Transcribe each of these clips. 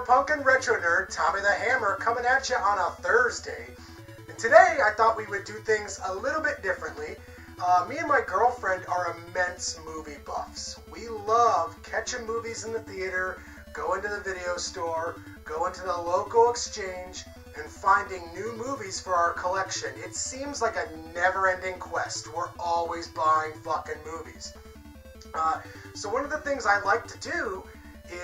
punk and retro nerd, Tommy the Hammer, coming at you on a Thursday. And today I thought we would do things a little bit differently. Me and my girlfriend are immense movie buffs. We love catching movies in the theater, going to the video store, going to the local exchange, and finding new movies for our collection. It seems like a never-ending quest. We're always buying fucking movies. So one of the things I like to do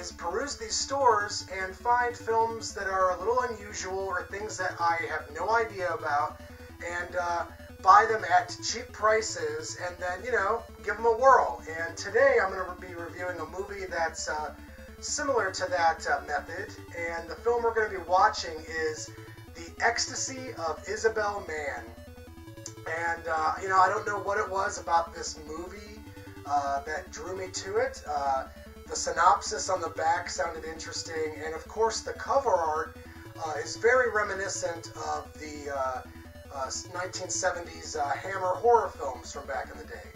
is peruse these stores and find films that are a little unusual or things that I have no idea about, and buy them at cheap prices and then, give them a whirl. And today I'm going to be reviewing a movie that's similar to that method, and the film we're going to be watching is The Ecstasy of Isabel Mann. And, I don't know what it was about this movie that drew me to it. The synopsis on the back sounded interesting, and of course the cover art is very reminiscent of the 1970s Hammer horror films from back in the day.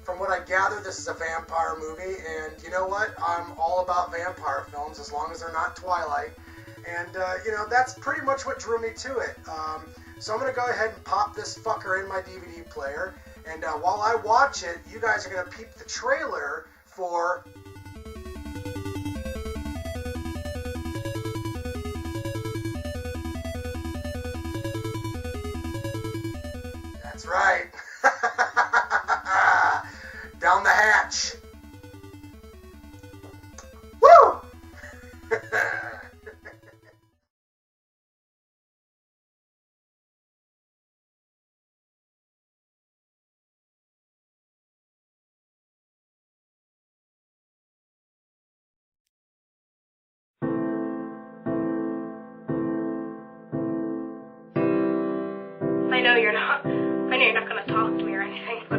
From what I gather, this is a vampire movie, and you know what? I'm all about vampire films as long as they're not Twilight. And, that's pretty much what drew me to it. So I'm going to go ahead and pop this fucker in my DVD player, and while I watch it, you guys are going to peep the trailer for... That's right. Down the hatch. Woo! I know you're not gonna talk to me or anything, but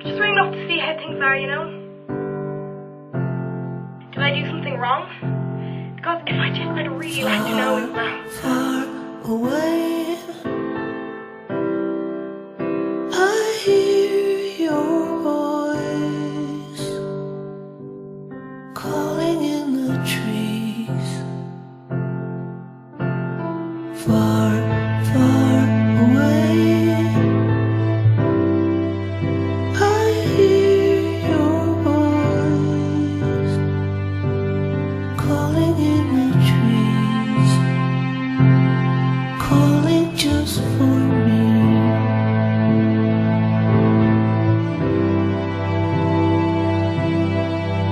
just ringing up to see how things are, Did I do something wrong? Because if I did, I'd really like to know, Isabel. Far away, I hear your voice calling in the trees. Far, far away, I hear your voice calling in the trees, calling just for me.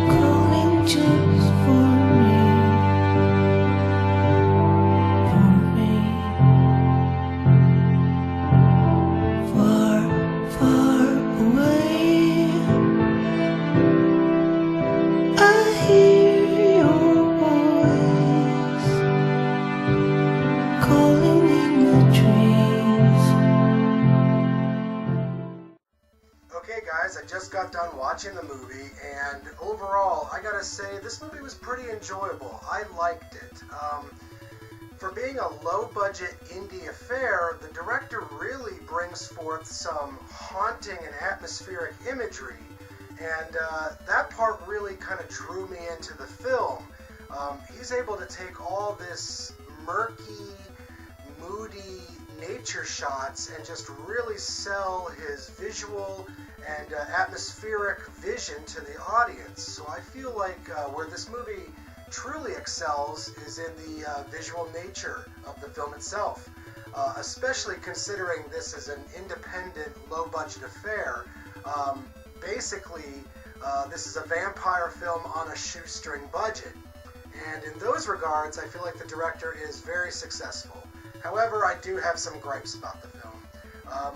Calling just for me. For me. Far, far away, I hear your voice calling in the trees. Okay guys, I just got done watching the movie, and overall, I gotta say, this movie was pretty enjoyable. I liked it. For being a low-budget indie affair, the director really brings forth some haunting and atmospheric imagery, and that part really kind of drew me into the film. He's able to take all this murky, moody nature shots and just really sell his visual and atmospheric vision to the audience. So I feel like where this movie truly excels is in the visual nature of the film itself, especially considering this is an independent, low-budget affair. Basically, this is a vampire film on a shoestring budget, and in those regards, I feel like the director is very successful. However, I do have some gripes about the film.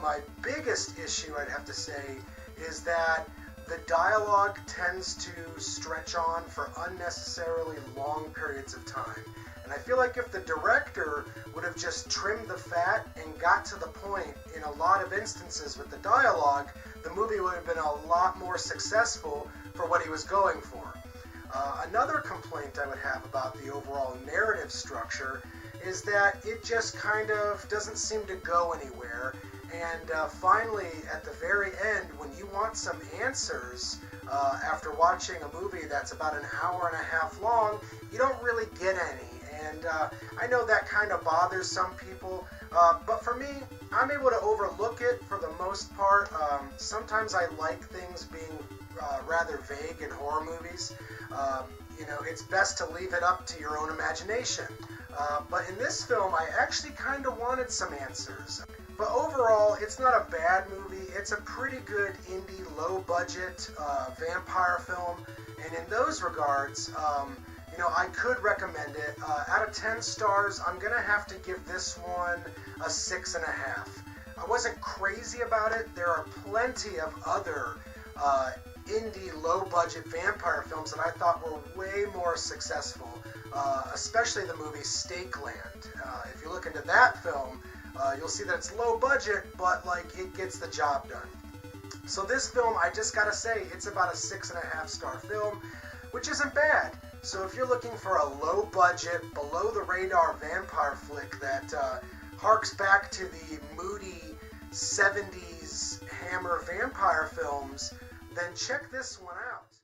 My biggest issue, I'd have to say, is that the dialogue tends to stretch on for unnecessarily long periods of time. And I feel like if the director would have just trimmed the fat and got to the point in a lot of instances with the dialogue, the movie would have been a lot more successful for what he was going for. Another complaint I would have about the overall narrative structure is that it just kind of doesn't seem to go anywhere. And finally, at the very end, when you want some answers After watching a movie that's about an hour and a half long, you don't really get any. And I know that kind of bothers some people, but for me, I'm able to overlook it for the most part. Sometimes I like things being rather vague in horror movies. It's best to leave it up to your own imagination. But in this film, I actually kind of wanted some answers. But overall, it's not a bad movie. It's a pretty good indie, low-budget vampire film. And in those regards, I could recommend it. Out of 10 stars, I'm going to have to give this one a 6.5. I wasn't crazy about it. There are plenty of other indie, low-budget vampire films that I thought were way more successful, especially the movie Stakeland. If you look into that film, you'll see that it's low budget, but it gets the job done. So this film, I just gotta say, it's about a 6.5 star film, which isn't bad. So if you're looking for a low budget, below the radar vampire flick that harks back to the moody 70s Hammer vampire films, then check this one out.